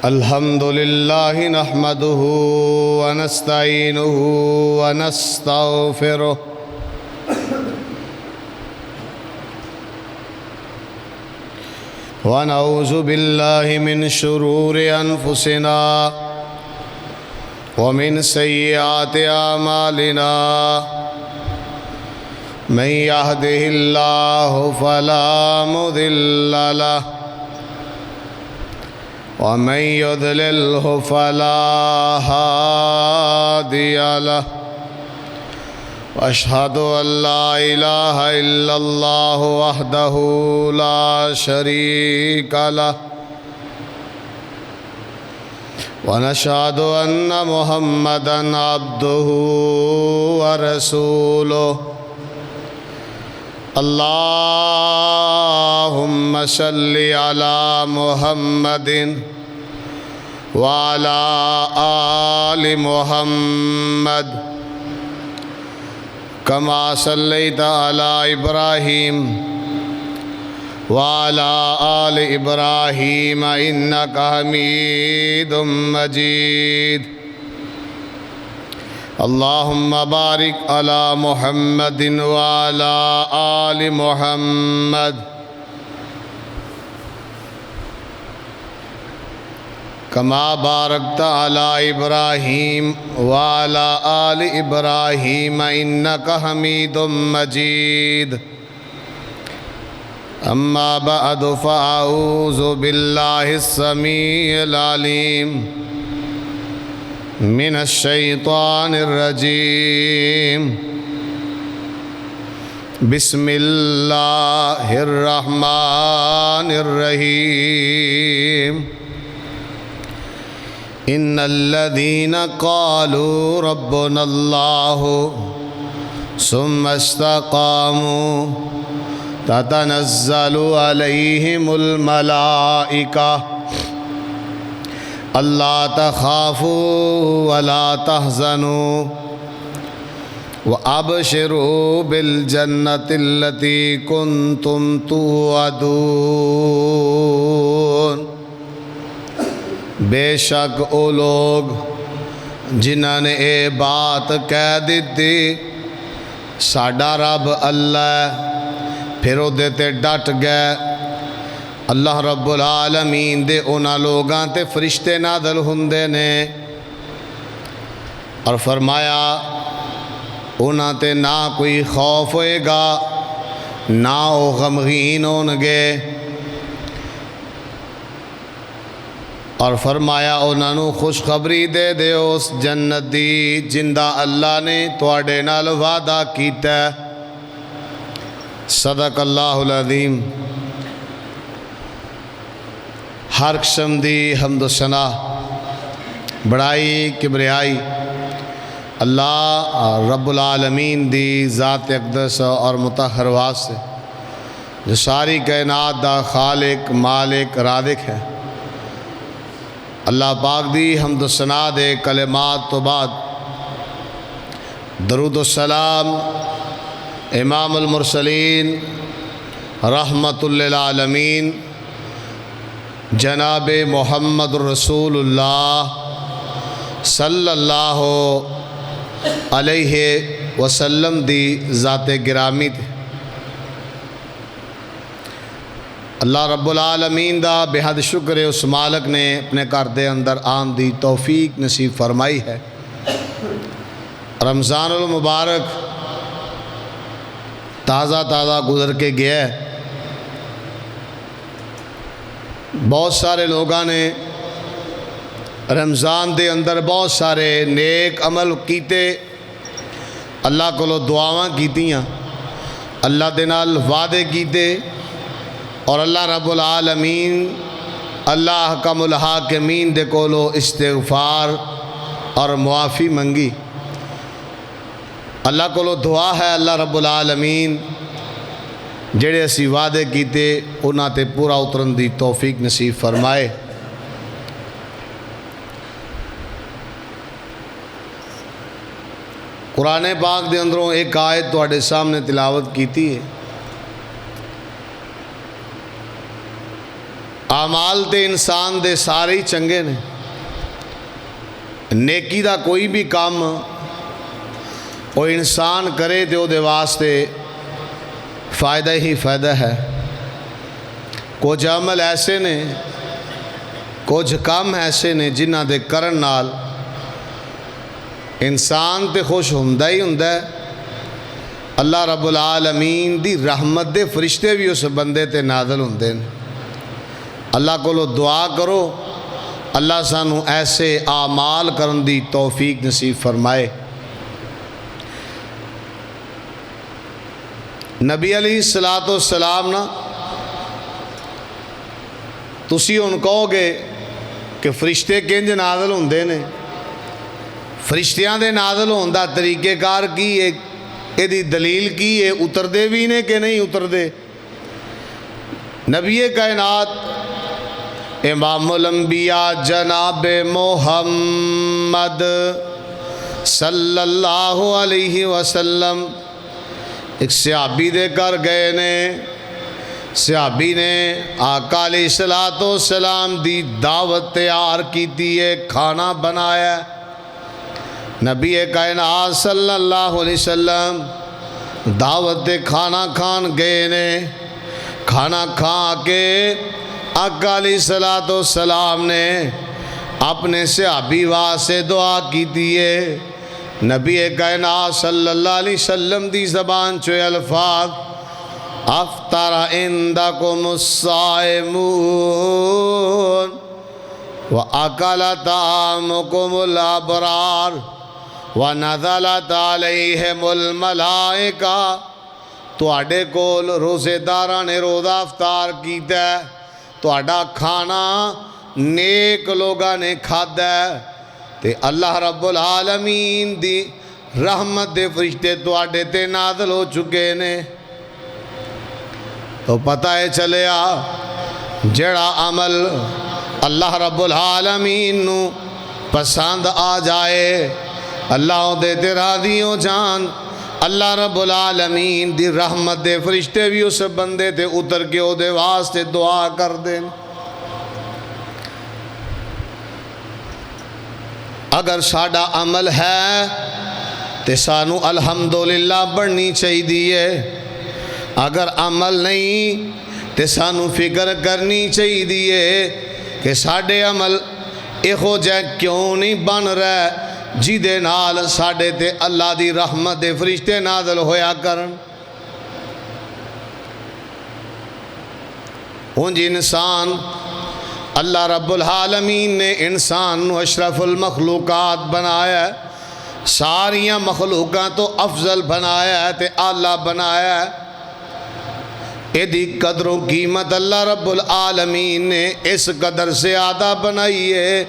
الحمد لله نحمده ونستعينه ونستغفره ونعوذ بالله من شرور أنفسنا ومن سيئات أعمالنا من يهده الله فلا مضل له ومن يضلله فلا هادي له وأشهد أن لا إله إلا الله وحده لا شريك له ونشهد أن محمدًا عبده ورسوله اللهم صل على محمد وعلى آل محمد كما صليت على إبراهيم وعلى آل إبراهيم إنك حميد مجيد اللهم بارك على محمد وعلى آل محمد كما باركت على إبراهيم وعلى آل إبراهيم إنك حميد مجيد أما بعد فأعوذ بالله السميع العليم من الشيطان الرجيم بسم الله الرحمن الرحيم إن الذين قالوا ربنا الله ثم استقاموا تتنزل عليهم الملائكة ألا تخافوا ولا تحزنوا وأبشروا بالجنة التي كنتم توعدون بے شک او لوگ جنہاں نے اے بات کہہ دیتی ساڈا رب اللہ پھر او دیتے ڈٹ گئے اللہ رب العالمین دے اونا لوگاں تے فرشتے نازل ہوندے نے اور فرمایا اونا تے نہ کوئی خوف ہوئے گا نہ او غمگین ہونگے اور فرمایا اونا نو خوشخبری دے دے اس جنت دی جندہ اللہ نے تواڈے نال وعدہ کیتا ہے صدق اللہ العظیم ہر قسم دی حمد و ثنا بڑائی کبریائی اللہ رب العالمین دی ذات اقدس اور مطہر واسطے جو ساری کائنات دا خالق مالک رازق ہے اللہ پاک دی حمد و ثنا دے کلمات تو بعد درود و سلام امام المرسلین رحمت للعالمین جناب محمد رسول اللہ صلی اللہ علیہ وسلم دی ذات گرامی تھی اللہ رب العالمین دا بے حد شکر اس مالک نے اپنے گھر دے اندر آن دی توفیق نصیب فرمائی ہے رمضان المبارک تازہ گزر کے گیا ہے بہت سارے لوگاں نے رمضان دے اندر بہت سارے نیک عمل کیتے اللہ کو دعاواں کیتیاں اللہ دے نال وعدے کیتے اور اللہ رب العالمین اللہ حکم الحاکمین دے کولو استغفار اور معافی منگی اللہ کو دعا ہے اللہ رب العالمین جڑے اسی وعدے کیتے انہاں تے پورا اترن دی توفیق نصیب فرمائے قرآن پاک دے اندروں ایک آیت تواڈے سامنے تلاوت کیتی ہے اعمال تے انسان دے سارے ہی چنگے نے، نیکی دا کوئی بھی کام وہ انسان کرے تے وہ دے واسطے فائدہ ہی فائدہ ہے۔ کچھ عمل ایسے نے، کچھ کام ایسے نے جنہ دے کرن نال انسان تے خوش ہوندا ہی ہوندا ہے، اللہ رب العالمین دی رحمت دے فرشتے بھی اس بندے تے نازل ہوندے ہیں۔ اللہ کو دعا کرو اللہ سانو ایسے اعمال کرن دی توفیق نصیب فرمائے۔ نبی علیہ السلام نا تسی ہن کہو گے کہ فرشتے کنج نازل ہوندے نے، فرشتیاں دے نازل ہون دا طریقہ کار کی ہے، یہ دی دلیل کی ہے، اتردے بھی نے کہ نہیں اتردے؟ نبی کائنات امام الانبیاء جناب محمد صلی اللہ علیہ وسلم ایک صحابی دے کر گئے نے، صحابی نے آقا علیہ السلام دی دعوت تیار کیتی ہے، کھانا بنایا ہے۔ نبی کائنات صلی اللہ علیہ وسلم دعوت کھانا کھان گئے نے، کھانا کھا کے آقا علیہ السلام نے اپنے صحابی واسطے دعا کی دیئے۔ نبی کائنات صلی اللہ علیہ وسلم دی زبان چوئے الفاظ افطر عندکم الصائمون وَأَكَلَ طَعَامُكُمُ الْأَبْرَارُ وَنَزَلَتْ عَلَيْهِمُ الْمَلَائِكَةُ، تواڈے کول روزے داراں نے روزہ افطار کیتا ہے، تواڈا کھانا نیک لوگاں نے کھادا ہے، تے اللہ رب العالمین دی رحمت دے فرشتے تواڈے تے نازل ہو چکے نے۔ تو پتہ ہے چلیا جڑا عمل اللہ رب العالمین نو پسند آ جائے، اللہ دے تے راضی ہو جان، اللہ رب العالمین دی رحمت دے فرشتے بھی اس بندے تے اتر کے او دے واسطے دعا کر دیں۔ اگر ساڈا عمل ہے تے سانو الحمدللہ بڑھنی چاہی دیئے، اگر عمل نہیں تے سانو فکر کرنی چاہی دیئے کہ ساڈے عمل ایہو جے کیوں نہیں بن رہے جی دے نال ساڈے تے اللہ دی رحمت دے فرشتے نازل ہویا کرن۔ انج انسان اللہ رب العالمین نے انسان نو اشرف المخلوقات بنایا ہے، ساریاں مخلوقات تو افضل بنایا ہے تے اعلیٰ بنایا ہے۔ ایدی قدر و قیمت اللہ رب العالمین نے اس قدر سے زیادہ بنائی ہے،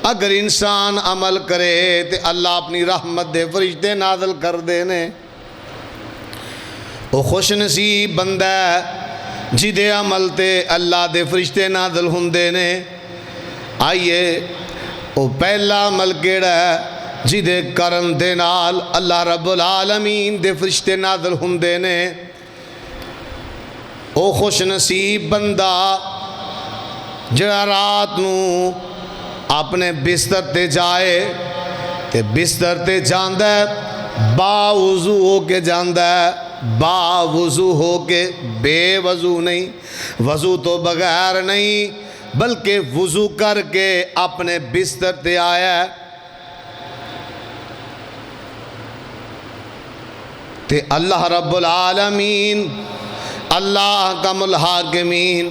اگر انسان عمل کرے تے اللہ اپنی رحمت دے فرشتے نازل کر دینے۔ وہ خوش نصیب بندہ ہے جی دے عمل تے اللہ دے فرشتے نازل ہوندے نے۔ آئیے وہ پہلا عمل کیڑا ہے جی دے کرن دے نال اللہ رب العالمین دے فرشتے نازل ہوندے نے۔ او خوش نصیب بندہ جڑا رات نو اپنے بستر تے جائے تے بستر تے جاندہ ہے با وضو ہو کے جاندہ ہے، با وضو ہو کے، بے وضو نہیں، وضو تو بغیر نہیں بلکہ وضو کر کے اپنے بستر تے آیا ہے تے اللہ رب العالمین اللہ حکم الحاکمین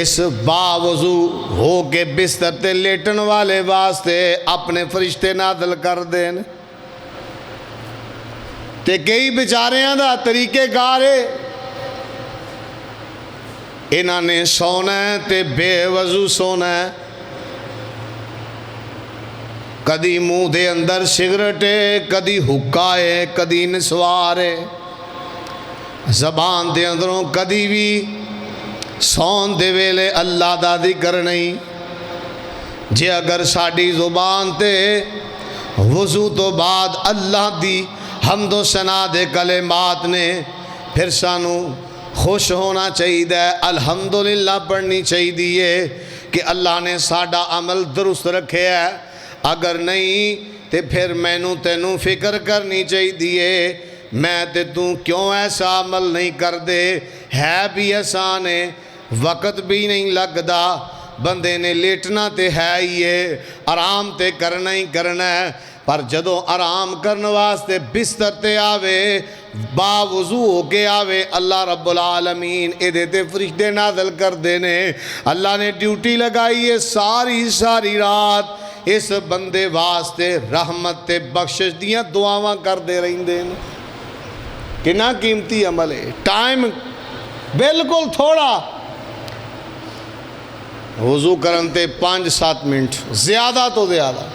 اس باوضو ہو کے بستر تے لیٹن والے واسطے اپنے فرشتے نازل کر دین۔ تے کئی بیچاریاں دا طریقے کارے انہاں نے سونا ہے تے بے وضو سونا ہے، کدی منہ دے اندر سگرٹے، کدی حکا ہے، کدی نسوار ہے، زبان دے اندروں کدی بھی سون دے ویلے اللہ دا ذکر نہیں۔ جے اگر ساڑی زبان تے وضو تو بعد اللہ دی حمد و ثنا دے کلمات نے، پھر سانو خوش ہونا چاہیے، الحمدللہ پڑھنی چاہیے کہ اللہ نے ساڈا عمل درست رکھے ہے، اگر نہیں تے پھر مینوں تینوں فکر کرنی چاہیے میں تے تو کیوں ایسا عمل نہیں کر دے، ہے بھی آسان ہے، وقت بھی نہیں لگدا، بندے نے لیٹنا تے ہے ہی ہے، آرام تے کرنا ہی کرنا ہے، پر جدوں آرام کرنے واسطے بستر تے آوے، با وضو ہو کے آوے، اللہ رب العالمین ادھے تے فرشتے نازل کر دینے، اللہ نے ڈیوٹی لگائی ہے ساری رات اس بندے واسطے رحمت تے بخشش دیاں دعاواں کر دے رہی دیں، کنا قیمتی عمل ہے، ٹائم بالکل تھوڑا، وضو کرن تے 5-7 منٹ، زیادہ تو زیادہ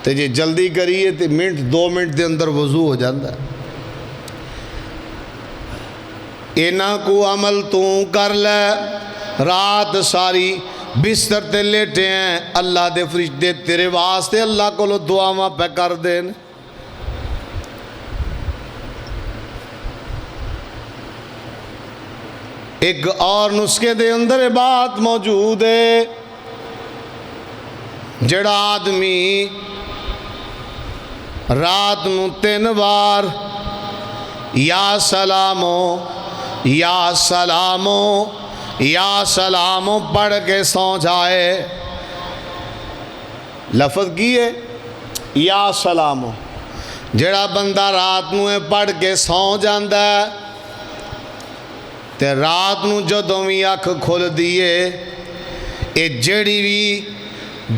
تے جے جلدی کریے تے منٹ 2 منٹ دے اندر وضو ہو جاندہ ہے، اینا کو عمل تو کر لے، رات ساری بستر تے لیٹے ہیں، اللہ دے فرشتے تیرے واسطے اللہ کو لو دعاواں پہ کر دیں، ایک اور نسخے دے اندر بات موجود ہے، جڑا آدمی رات نو 3 بار یا سلامو یا سلامو یا سلامو پڑھ کے سو جائے، لفظ کی ہے یا سلامو، جڑا بندہ رات نو پڑھ کے سو جاندہ ہے تے رات نو جدوں بھی اکھ کھل دیے، اے جڑی بھی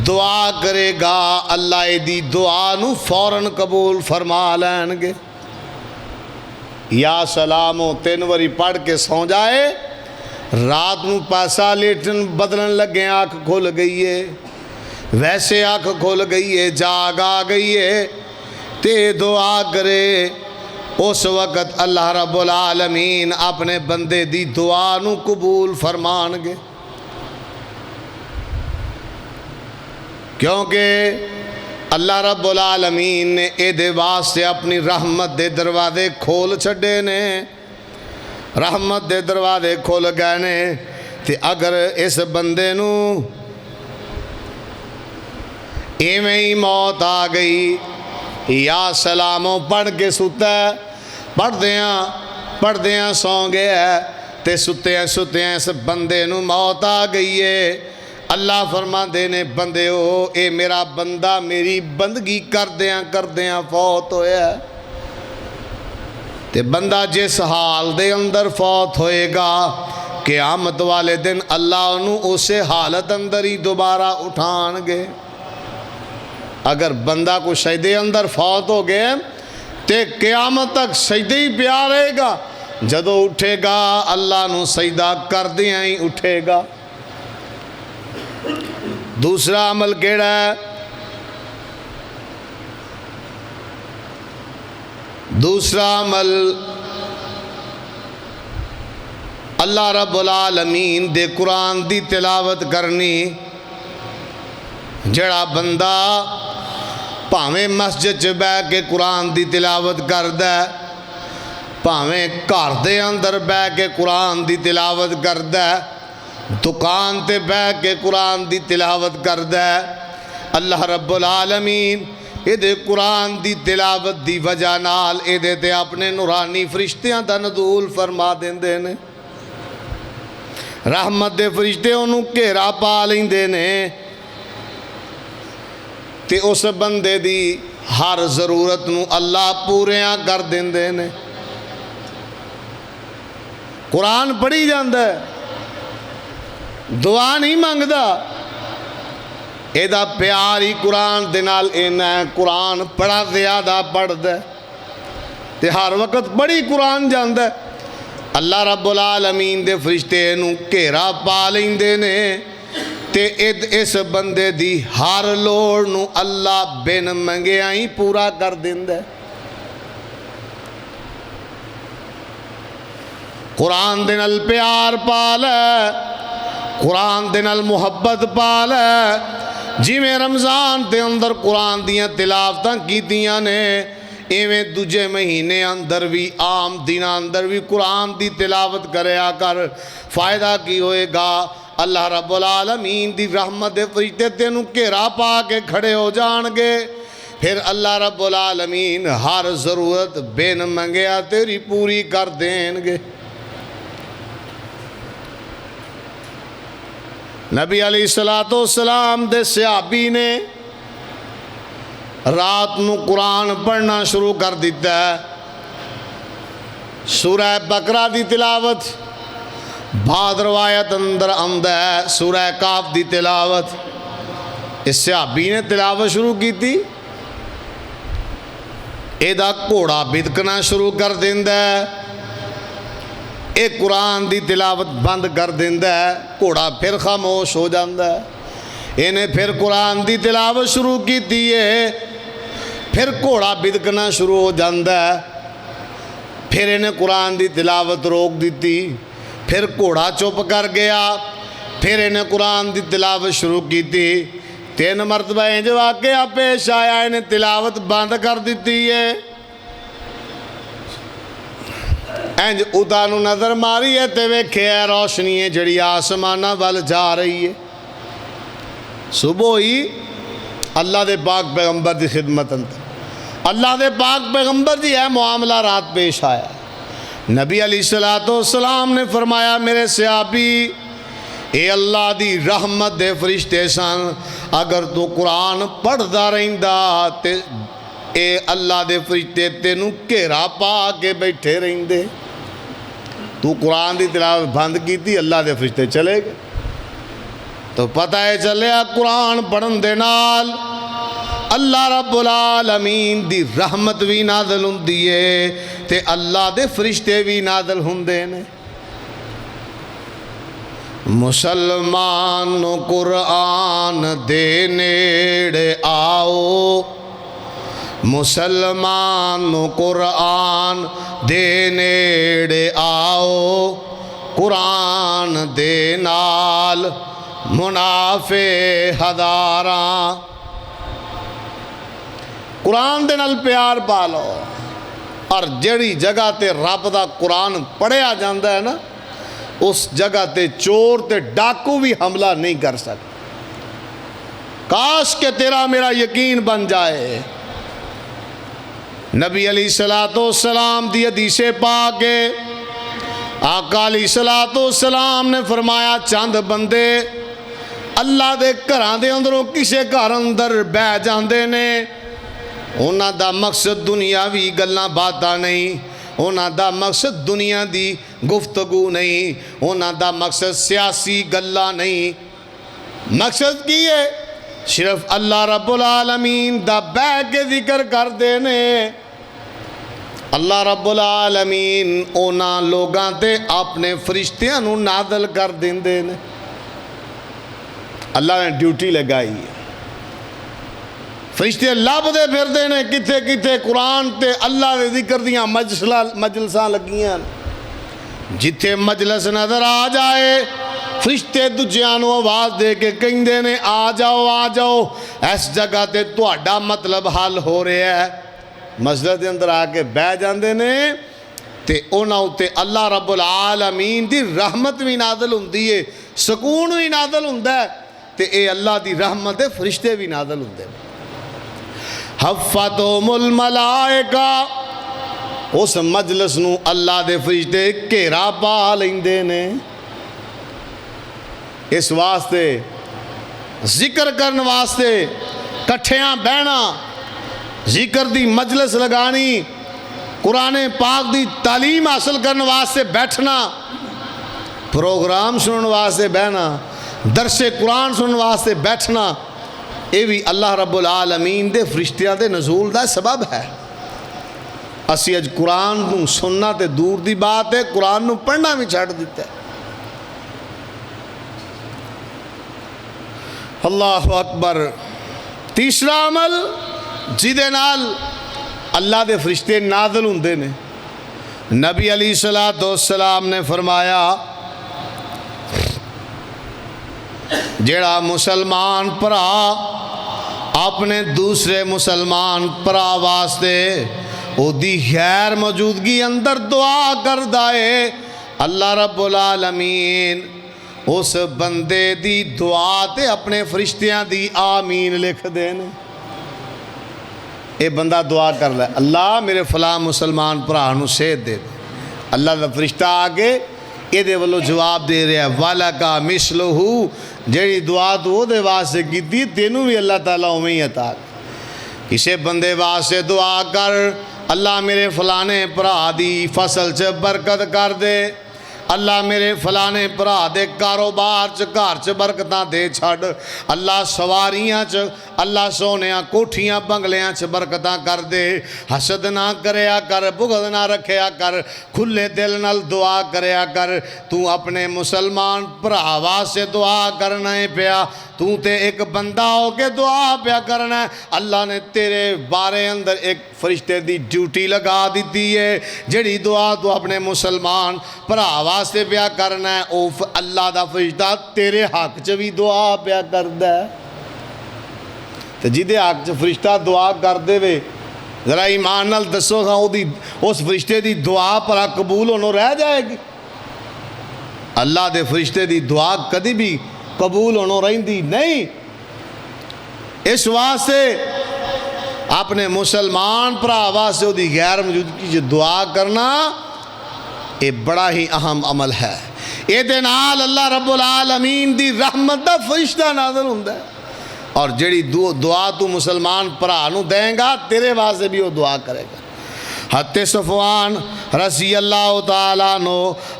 دعا کرے گا اللہ دی دعا نو فوراً قبول فرما لین گے، یا سلامو 3 واری پڑھ کے سو جائے، رات نو پیسہ لیٹن بدلن لگے آنکھ کھل گئی ہے، ویسے آنکھ کھل گئی ہے، جاگ آ گئی ہے، تے دعا کرے، اس وقت اللہ رب العالمین اپنے بندے دی دعا نو قبول فرمان گے، کیونکہ اللہ رب العالمین نے اے دے واسطے اپنی رحمت دے دروازے کھول چھڑے نے، رحمت دے دروازے کھول گئے نے، تے اگر اس بندے نو ایویں ہی موت آ گئی، یا سلاموں پڑھ کے ستا ہے، پڑھ دیاں سو گیا، تے ستے ہیں اس بندے نو موت آ گئی ہے، اللہ فرما دینے بندے ہو، اے میرا بندہ میری بندگی کر دیاں فوت ہویا ہے، تے بندہ جس حال دے اندر فوت ہوئے گا، قیامت والے دن اللہ انہوں اسے حالت اندر ہی دوبارہ اٹھان گے، اگر بندہ کو سجدے اندر فوت ہو گئے تے قیامت تک سجدے ہی پیا رہے گا، جدو اٹھے گا اللہ نو سجدہ کر دیاں ہی اٹھے گا۔ دوسرا عمل کیڑا ہے؟ دوسرا عمل اللہ رب العالمین دے قرآن دی تلاوت کرنی، جڑا بندہ پاویں مسجد چ بہ کے قرآن دی تلاوت کردہ، پاویں گھر دے اندر بہ کے قرآن دی تلاوت کردہ، دکان تے بہ کے قرآن دی تلاوت کردہ، اللہ رب العالمین ادھے قرآن دی تلاوت دی وجہ نال ادھے تے اپنے نورانی فرشتیاں دا نزول فرما دیندے نے، رحمت دے فرشتے انہوں گھیرا پا لیندے نے، تے اس بندے دی ہر ضرورت نو اللہ پوریاں کر دیندے نے۔ قرآن پڑھی جاندہ ہے، دعا نہیں مانگدا، ایدہ پیاری قرآن دے نال اینا ہے، قرآن پڑھا زیادہ پڑھ دے، تے ہر وقت بڑی قرآن جاندہ ہے، اللہ رب العالمین دے فرشتے نو گھیرا پا لیندے نے، تے اس بندے دی ہر لوڑ نو اللہ بن منگیا ہی پورا کر دیندے۔ قرآن دے نال پیار پالے، قرآن دے نال محبت پالے، جی میں رمضان دے اندر قرآن دیاں تلاوتاں کیتیاں نے، ایویں دوجے مہینے اندر بھی عام دناں اندر بھی قرآن دی تلاوت کریا کر. فائدہ کی ہوئے گا؟ اللہ رب العالمین دی رحمت دے فرشتے تینوں گھیرا پا کے کھڑے ہو جان گے. پھر اللہ رب العالمین ہر ضرورت بین منگیا تیری پوری کر دیں گے. نبی علیہ السلام دے صحابی نے رات نو قرآن پڑھنا شروع کر دیتا ہے. سورہ بقرہ دی تلاوت، بعد روایت اندر آمدا ہے سورہ کاف دی تلاوت. اس صحابی نے تلاوت شروع کی تھی، ایدہ گھوڑا بدکنا شروع کر دیندا ہے. ایک قرآن دی تلاوت بند کر دیندا ہے، گھوڑا پھر خاموش ہو جاندا ہے. انہیں پھر قرآن دی تلاوت شروع کی تھی ہے، پھر گھوڑا بدکنا شروع ہو جاندا ہے. پھر انہیں قرآن دی تلاوت روک دیتی، پھر گھوڑا چپ کر گیا، پھر انہیں قرآن دی تلاوت شروع کی تھی. 3 مرتبہ انج واقعہ پیش آیا، انہیں تلاوت بند کر دیتی ہے. انج اتانو نظر ماری ہے تے ویکھے ہے روشنی ہے جڑی آسمانہ وال جا رہی ہے. صبح ہی اللہ دے پاک پیغمبر دی خدمت اندر اللہ دے پاک پیغمبر دی ہے معاملہ رات پیش آیا. نبی علیہ السلام نے فرمایا میرے صحابی اے اللہ دی رحمت دے فرشتے سن، اگر تو قرآن پڑھدا رہندا تے اے اللہ دے فرشتے تینوں گھیرا پا کے بیٹھے رہندے. تو قرآن دی تلاوت بند کی تھی، اللہ دے فرشتے چلے گئے. تو پتہ ہے چلیا قرآن پڑھن دے نال اللہ رب العالمین دی رحمت بھی نازل ہوندی ہے تے اللہ دے فرشتے بھی نازل ہوندے نے. مسلمان قرآن دے نیڑے آؤ، مسلمان قرآن دے نیڑے آؤ، قرآن دے نال منافع ہزاراں. قرآن دے نال پیار پالو، اور جڑی جگہ تے رب دا قرآن پڑھیا جاندہ ہے نا اس جگہ تے چور تے ڈاکو بھی حملہ نہیں کر سکتے. کاش کہ تیرا میرا یقین بن جائے. نبی علیہ السلام دی حدیث پاک ہے، آقا علیہ السلام نے فرمایا چند بندے اللہ دے گھراں دے اندروں کسے گھر اندر بہ جاندے نے. انہاں دا مقصد دنیاوی گلاں باتاں نہیں، انہاں دا مقصد دنیا دی گفتگو نہیں، انہاں دا مقصد سیاسی گلاں نہیں. مقصد کی ہے؟ صرف اللہ رب العالمین دا بہ کے ذکر کر دینے. اللہ رب العالمین اونا لوگاں تے اپنے فرشتیاں نو نازل کر دیندے نے. اللہ نے ڈیوٹی لگائی ہے. فرشتے لب دے پھر دینے کتے کتے قرآن تے اللہ دے ذکر دیاں مجلساں لگیاں. جتھے مجلس نظر آ جائے فرشتے دجیانو آواز دے کے کہیں دینے آ جاؤ آ جاؤ، اس جگہ تے تہاڈا مطلب حل ہو رہا ہے. مسجد دے اندر آ کے بہ جاندے نے تے انہاں تے اللہ رب العالمین دی رحمت بھی نازل ہوندی ہے، سکون بھی نازل ہوندا ہے تے اے اللہ دی رحمت دے فرشتے بھی نازل ہوندے. حفتہم الملائکہ، اس مجلس نو اللہ دے فرشتے گھیرا پا لیندے نے. اس واسطے ذکر کرن واسطے کٹھیاں بہنا، ذکر دی مجلس لگانی، قرآن پاک دی تعلیم حاصل کرن واسطے بیٹھنا، پروگرام سنن واسطے بہنا، درس قرآن سنن واسطے بیٹھنا، یہ بھی اللہ رب العالمین دے فرشتیاں دے نزول دا سبب ہے. اسی اج قرآن نو سننا تے دور دی بات ہے، قرآن نو پڑھنا بھی چھڑ دیتا ہے. اللہ اکبر. تیسرا عمل جدے نال اللہ دے فرشتے نازل ہوندے نے. نبی علیہ السلام نے فرمایا جیڑا مسلمان پرا اپنے دوسرے مسلمان پرا واسطے او دی غیر موجودگی اندر دعا کردا ہے، اللہ رب العالمین اس بندے دی دعا تے اپنے فرشتیاں دی آمین لکھ دینے۔ اے بندہ دعا کر لے، اللہ میرے فلاں مسلمان پرانو صحت دے دے، اللہ دا فرشتہ آگے اے دے والو جواب دے رہا ہے، وَلَكَ مِثْلُهُ، جیڑی دعا تو دے واسطے کی دی تینوں بھی اللہ تعالیٰ ہمیں عطا کر۔ کسے بندے واسطے دعا کر، اللہ میرے فلانے پرا دی فصل چ برکت کر دے، اللہ میرے فلانے پرا دے کاروبار چ گھر چ برکتاں دے چھڑ، اللہ سواریاں چ، اللہ سونیاں کوٹھیاں بنگلیاں چ برکتاں کر دے، حسد نہ کریا کر، بغض نہ رکھیا کر، کھلے دل نال دعا کریا کر۔ تو اپنے مسلمان پرا واسطے دعا کرنا ہے پیا، تو تے ایک بندہ ہو کے دعا پیا کرنا ہے، اللہ نے تیرے بارے اندر ایک فرشتے دی ڈیوٹی لگا دیتی ہے، جڑی دعا تو اپنے مسلمان پرا واسطے پیا کرنا ہے، او اللہ دا فرشتہ تیرے حق چ بھی دعا پیا کردا ہے۔ تو جیدے حق چ فرشتہ دعا کر دے وے، ذرا ایمان نال دسو گا اس فرشتے دی دعا پر قبول ہونا رہ جائے گی؟ اللہ دے فرشتے دی دعا کدی بھی قبول ہونا رہندی نہیں۔ اس واسطے اپنے مسلمان پرا واسطے دی غیر موجودگی جو دعا کرنا یہ بڑا ہی اہم عمل ہے۔ یہ دے نال اللہ رب العالمین دی رحمت دا فرشتہ نازل ہوندا ہے، اور جڑی دعا تو مسلمان پرا نو دیں گا تیرے واسطے بھی وہ دعا کرے گا۔ حضرت صفوان رضی اللہ تعالیٰ عنہ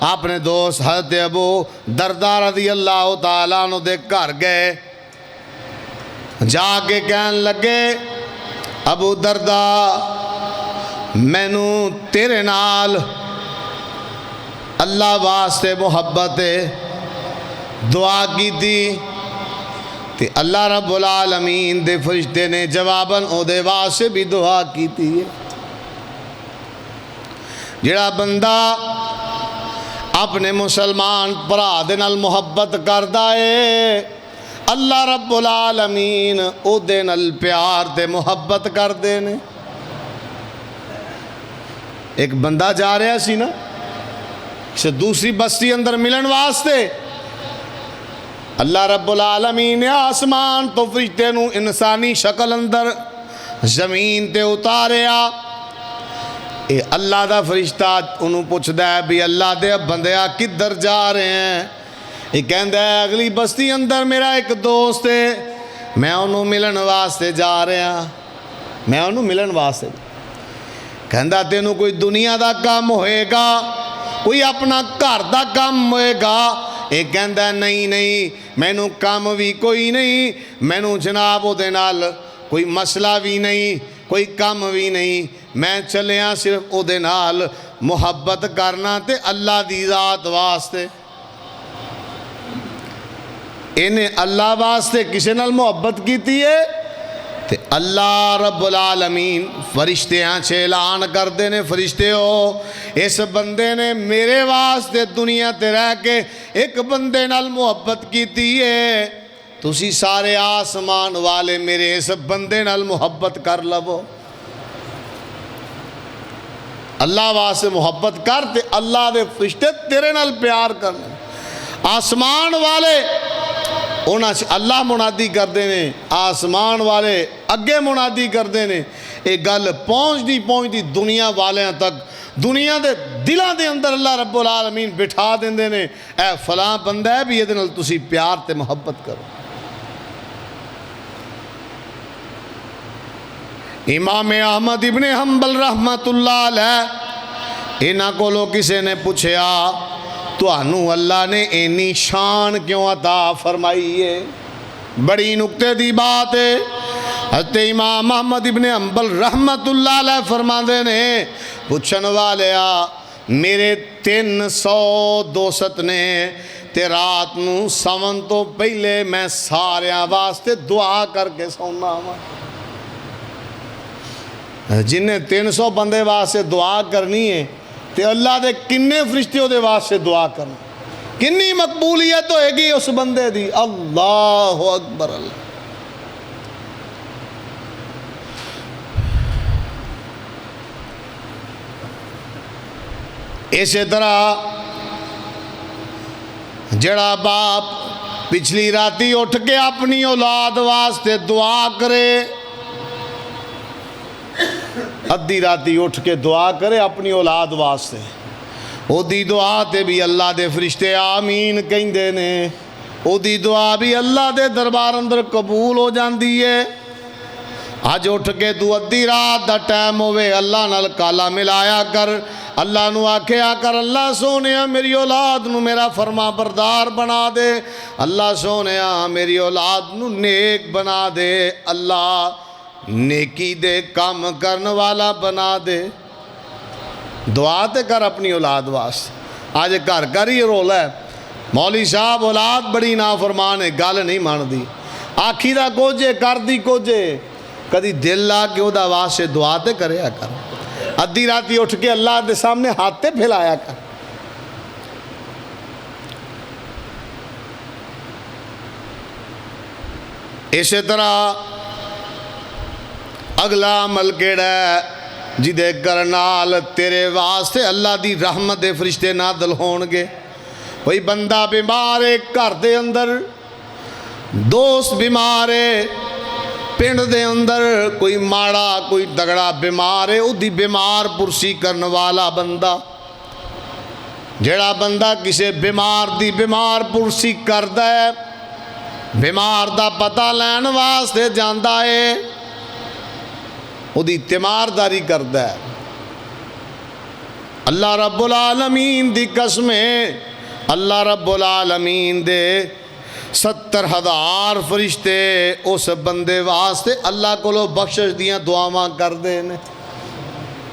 اپنے دوست حضرت ابو دردہ رضی اللہ تعالیٰ عنہ دے گھر گئے، جا کے کہنے لگے ابو دردہ مینوں تیرے نال اللہ واسطے محبت دعا کی تھی، تے اللہ رب العالمین دے فرشتے نے جواباً او دے واسطے بھی دعا کی تھی۔ جڑا بندہ اپنے مسلمان پرا دے نال محبت کردا ہے، اللہ رب العالمین او دے نال پیار تے محبت کر دے نے۔ ایک بندہ جا رہا سی نا کسی دوسری بستی اندر ملن واسطے، اللہ رب العالمین نے آسمان تو فرشتے نو انسانی شکل اندر زمین تے اتاریا۔ اے اللہ دا فرشتہ انہوں پوچھدا ہے بھی اللہ دے بندیا کدھر جا رہے ہیں؟ یہ کہندا ہے اگلی بستی اندر میرا ایک دوست ہے، میں انہوں ملن واسطے جا رہا ہوں، میں انہوں ملن واسطے۔ کہندا تینوں کوئی دنیا دا کام ہوئے گا، کوئی اپنا گھر دا کام ہوئے گا؟ یہ کہندا نہیں مینوں کام بھی کوئی نہیں، مینوں جناب او دے نال کوئی مسئلہ بھی نہیں، کوئی کام بھی نہیں، میں چلیاں صرف او دے نال محبت کرنا تے اللہ دی ذات واسطے۔ انہیں اللہ واسطے کسے نال محبت کیتی ہے تے اللہ رب العالمین فرشتے آنچے اعلان کر دینے، فرشتے ہو اس بندے نے میرے واسطے دنیا تے رہ کے ایک بندے نال محبت کیتی ہے، تسی سارے آسمان والے میرے اس بندے نال محبت کر لو۔ اللہ واسطے محبت کر تے اللہ دے فرشتے تیرے نال پیار کرنے۔ آسمان والے اللہ منادی کر دینے، آسمان والے اگے منادی کر دینے، ایک گل پہنچ دی دنیا والیاں تک، دنیا دے دلاں دے اندر اللہ رب العالمین بٹھا دیندے نے، اے فلاں بندہ ہے بھی یہ دنال تسی پیار تے محبت کرو۔ امام احمد ابن حنبل رحمت اللہ علیہ انہاں کو لو کسے نے پوچھیا تو انہوں اللہ نے اینی شان کیوں عطا فرمائی ہے؟ بڑی نکتے دی بات ہے۔ حضرت امام احمد ابن حنبل رحمت اللہ علیہ فرماندے نے پوچھن والیا میرے 300 دوست نے تے رات نو سون تو پہلے میں ساریاں واسطے دعا کر کے سونا ہوں۔ جنہیں 300 بندے واسطے دعا کرنی ہے تے اللہ دے کنے فرشتے دے واسطے دعا کرنا، کنی مقبولیت ہوئے گی اس بندے دی۔ اللہ اکبر اللہ۔ اسی طرح جڑا باپ پچھلی راتی اٹھ کے اپنی اولاد واسطے دعا کرے، ادھی راتی اٹھ کے دعا کرے اپنی اولاد واسطے، او دی دعا تے بھی اللہ دے فرشتے آمین کہندے نے، او دی دعا بھی اللہ دے دربار اندر قبول ہو جاندی ہے۔ آج اٹھ کے تو ادھی رات دا ٹائم ہوئے اللہ نال کالا ملایا کر، اللہ نو آکھیا کر اللہ سونیا میری اولاد نو میرا فرما بردار بنا دے، اللہ سونیا میری اولاد نو نیک بنا دے، اللہ نیکی دے کام کرن والا بنا دے۔ دعا تے کر اپنی اولاد واسطے۔ آج گھر گھر ہی رولا ہے، مولوی صاحب اولاد بڑی نافرمان ہے، گل نہیں مان دی، آکھی دا کوجے کر دی کوجے، کدی دل لا کے او دا واسطے دعا تے کریا کر، ادھی راتی اٹھ کے اللہ دے سامنے ہاتھ تے پھیلایا کر۔ اسی طرح اگلا عمل کیڑا ہے جدے کرنال تیرے واسطے اللہ دی رحمت دے فرشتے نازل ہون گے۔ کوئی بندہ بیمار ہے گھر دے اندر، دوست بیمار ہے پنڈ دے اندر، کوئی ماڑا کوئی تگڑا بیمار ہے، او دی بیمار پرسی کرن والا بندہ، جڑا بندہ کسے بیمار دی بیمار پرسی کردا ہے، بیمار دا پتہ لین واسطے جاندا ہے، او دی تیمارداری کردا ہے، اللہ رب العالمین دی قسمیں، اللہ رب العالمین دے 70,000 فرشتے اس بندے واسطے اللہ کو بخشش دیاں دعاواں کر دے نے۔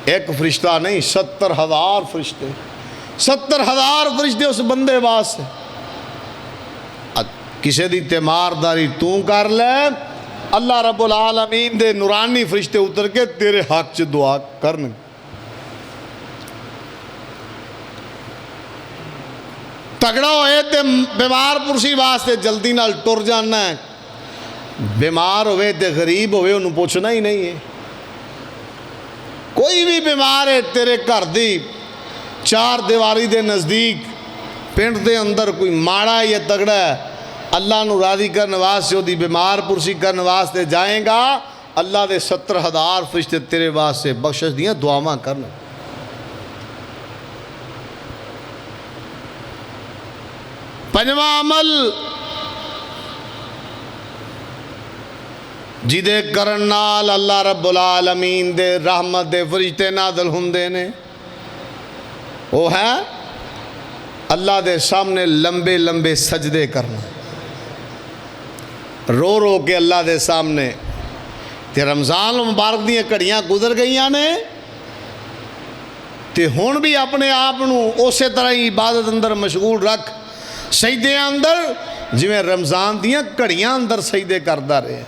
ایک فرشتہ نہیں، 70,000 فرشتے، 70,000 فرشتے اس بندے واسطے۔ کسے دی تیمارداری تو کر لے، اللہ رب العالمین دے نورانی فرشتے اتر کے تیرے حق چ دعا کرن۔ تگڑا ہوئے تے بیمار پرسی واسطے جلدی نال ٹر جانا ہے، بیمار ہوئے تے غریب ہوئے انہوں پوچھنا ہی نہیں ہے۔ کوئی بھی بیمار ہے تیرے گھر دی چار دیواری دے نزدیک پنڈ دے اندر کوئی ماڑا یا تگڑا ہے، اللہ نو راضی کرنے واسطے دی بیمار پرسی کرنے واسطے جائیں گا، اللہ دے 70,000 فرشتے تیرے واسطے بخشش دیاں دعاواں کرنا۔ پنجواں عمل جدے کرن نال اللہ رب العالمین دے رحمت دے فرشتے نازل ہوندے نے، وہ ہے اللہ دے سامنے لمبے لمبے سجدے کرنا، رو رو کے اللہ دے سامنے۔ تے رمضان مبارک دیاں کڑیاں گزر گئیاں نے تے ہون بھی اپنے آپ نو اسی طرح ہی عبادت اندر مشغول رکھ، سجدے اندر جویں رمضان دیاں کڑیاں اندر سجدے کردا رہے،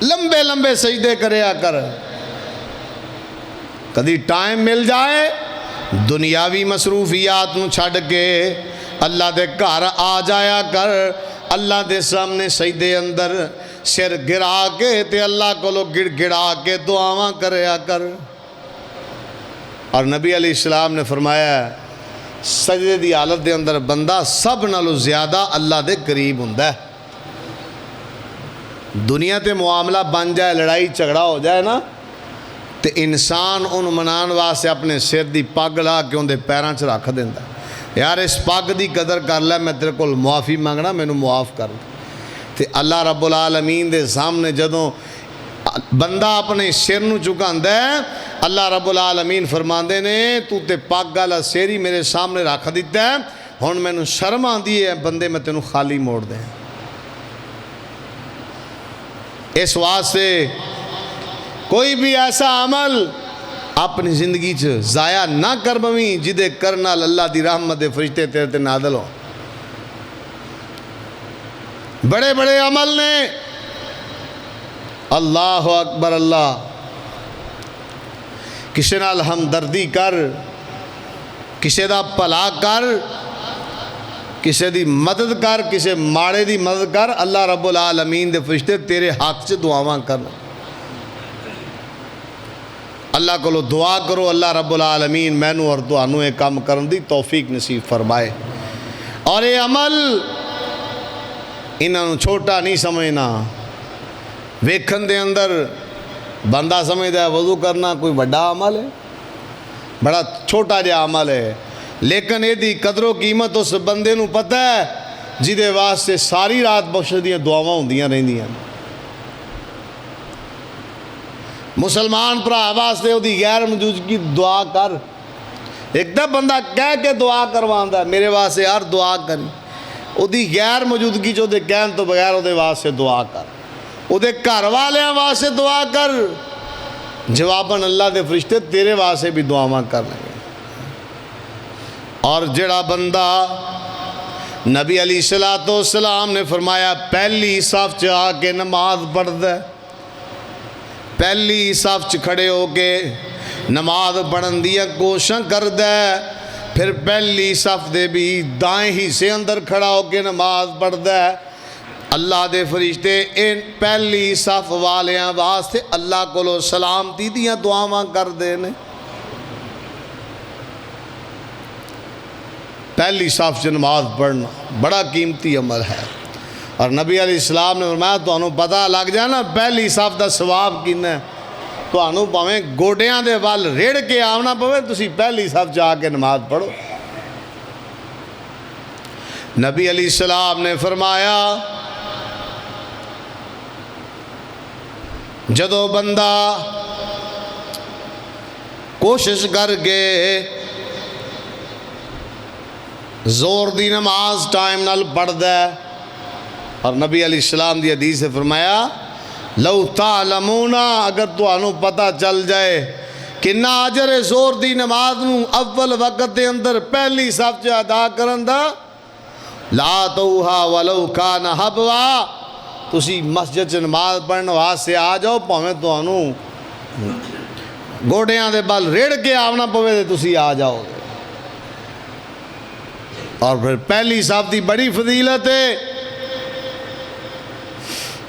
لمبے لمبے سجدے کریا کر۔ کدی ٹائم مل جائے دنیاوی مصروفیات نو چھڈ کے اللہ دے گھر آ جایا کر، اللہ دے سامنے سجدے اندر سر گرا کے تے اللہ کو گڑ گڑا کے دعاواں کریا کر۔ اور نبی علیہ السلام نے فرمایا سجدے دی حالت دے اندر بندہ سب نالو زیادہ اللہ دے قریب ہوندا ہے۔ دنیا تے معاملہ بن جائے، لڑائی جھگڑا ہو جائے نا، تے انسان ان منان واسطے اپنے سر دی پگ لا کے ان دے پیراں چ رکھ دیندا، یار اس پگ دی قدر کر لے، میں تیرے کول معافی مانگنا، مینوں معاف کر دے۔ تے اللہ رب العالمین دے سامنے جدوں بندہ اپنے سر نو چکاندا ہے، اللہ رب العالمین فرماندے نے تو تے پاک گالا سیری میرے سامنے رکھ دیتا ہے، ہن مینوں شرم آندی ہے بندے میں تینوں خالی موڑ دیں۔ اس واسطے کوئی بھی ایسا عمل اپنی زندگی چ ضائع نہ کر بویں جدے کرنا اللہ دی رحمت دے فرشتے تیرے تے نازل ہو۔ بڑے بڑے عمل نے، اللہ اکبر اللہ، کسے نال ہمدردی کر، کسے دا بھلا کر، کسے دی مدد کر، کسے ماڑے دی مدد کر، اللہ رب العالمین دے فرشتے تیرے حق چ دعاواں کر۔ اللہ کو دعا کرو اللہ رب العالمین مینوں اور تانوں یہ کام کرن دی توفیق نصیب فرمائے۔ اور یہ عمل انہوں چھوٹا نہیں سمجھنا، ویکھن دے اندر بندہ سمجھدا ہے وضو کرنا کوئی بڑا عمل ہے، بڑا چھوٹا جہا عمل ہے، لیکن یہ دی قدر و قیمت اس بندے نو پتہ ہے جہدے واسطے ساری رات بخشش دیاں دعاواں ہوندیاں رہندیاں۔ مسلمان بھرا واسطے وہ دی غیر موجودگی دعا کر، ایک دم بندہ کہہ کے دعا کرواندا ہے میرے واسطے یار دعا کری، وہ دی غیر موجودگی جو دے کہن تو بغیر وہ دے واسطے دعا کر، وہ دے گھر والیاں واسطے دعا کر، جواباً اللہ دے فرشتے تیرے واسطے بھی دعاواں کر لیں گے۔ اور جڑا بندہ نبی علیہ السلام نے فرمایا پہلی صف چ آ کے نماز پڑھدا ہے، پہلی صف چ کھڑے ہو کے نماز پڑھن دیاں کوششاں کردا ہے، پھر پہلی صف دے بھی دائیں حصے اندر کھڑا ہو کے نماز پڑھدا ہے، اللہ دے فرشتے ان پہلی صف والیاں واسطے اللہ کو سلامتی دیاں دعاواں کر دے نے۔ پہلی صف سے نماز پڑھنا بڑا قیمتی عمل ہے، اور نبی علیہ السلام نے فرمایا تو انہوں پتہ لگ جانا پہلی صف دا ثواب کن ہے، تو انہوں پاویں گوڑیاں دے وال ریڑ کے آونا پوے تسی پہلی صف جا کے نماز پڑھو۔ نبی علیہ السلام نے فرمایا جدو بندہ کوشش کر کے زور دی نماز ٹائم نال پڑھدا ہے، اور نبی علیہ السلام دی حدیث سے فرمایا لو تعلمون اگر تو انہوں پتہ چل جائے کہ نہ اجر زور دی نماز نو اول وقت دے اندر پہلی صف چ ادا کرن دا لا توہا ولو کان حبوا، تسی مسجد چ نماز پڑھنے واسطے آ جاؤ پاویں تو انہوں گوڑیاں دے بال ریڑ کے آونا پوے تے تسی آ جاؤ گے۔ اور پھر پہلی صف دی بڑی فضیلت ہے،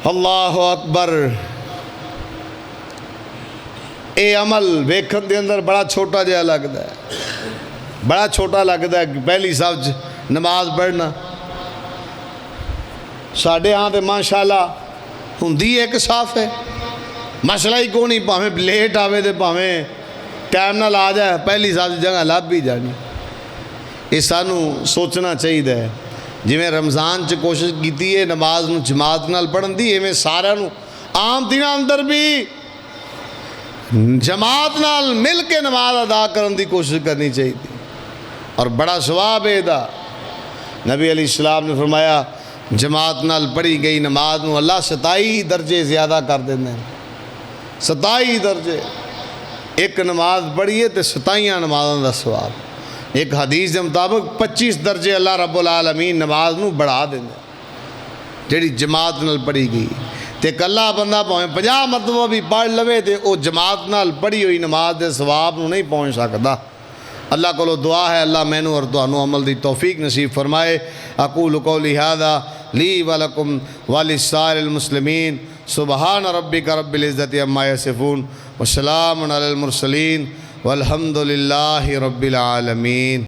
اللہ اکبر۔ اے عمل ویکھن دے اندر بڑا چھوٹا جہا لگدا ہے، بڑا چھوٹا لگدا ہے کہ پہلی صف نماز پڑھنا، ساڑھے ہاں تے ماشاءاللہ ہوندی ایک صف ہے، مسئلہ ہی کو نہیں، پاویں لیٹ آوے تے پاویں ٹائم نال آ جائے پہلی صف جگہ لب بھی جانی۔ یہ سانوں سوچنا چاہیے ہے جی میں رمضان چ کوشش کیتی ہے نماز نو جماعت نال پڑھن دی، ایویں سارا نو عام دنوں اندر بھی جماعت نال مل کے نماز ادا کرن دی کوشش کرنی چاہیے، اور بڑا ثواب ہے دا۔ نبی علیہ السلام نے فرمایا جماعت نال پڑھی گئی نماز نو اللہ 27 درجے زیادہ کر دیندے ہیں، 27 درجے، ایک نماز پڑھیے تے 27 نمازاں دا ثواب۔ ایک حدیث دے مطابق 25 درجے اللہ رب العالمین نماز نو بڑھا دیندے جیڑی جماعت نال پڑھی گئی، تے کلا بندہ پاویں 50 مرتبہ بھی پڑھ لوے تے او جماعت نال پڑھی ہوئی نماز دے ثواب نو نہیں پہنچ سکدا۔ اللہ کو دعا ہے اللہ مینوں اور تانوں عمل دی توفیق نصیب فرمائے۔ اقول قولی ھذا لی ولکم ولسائر المسلمین، سبحان ربک رب العزت عما یصفون، وسلام علی المرسلین، والحمد للہ رب العالمین۔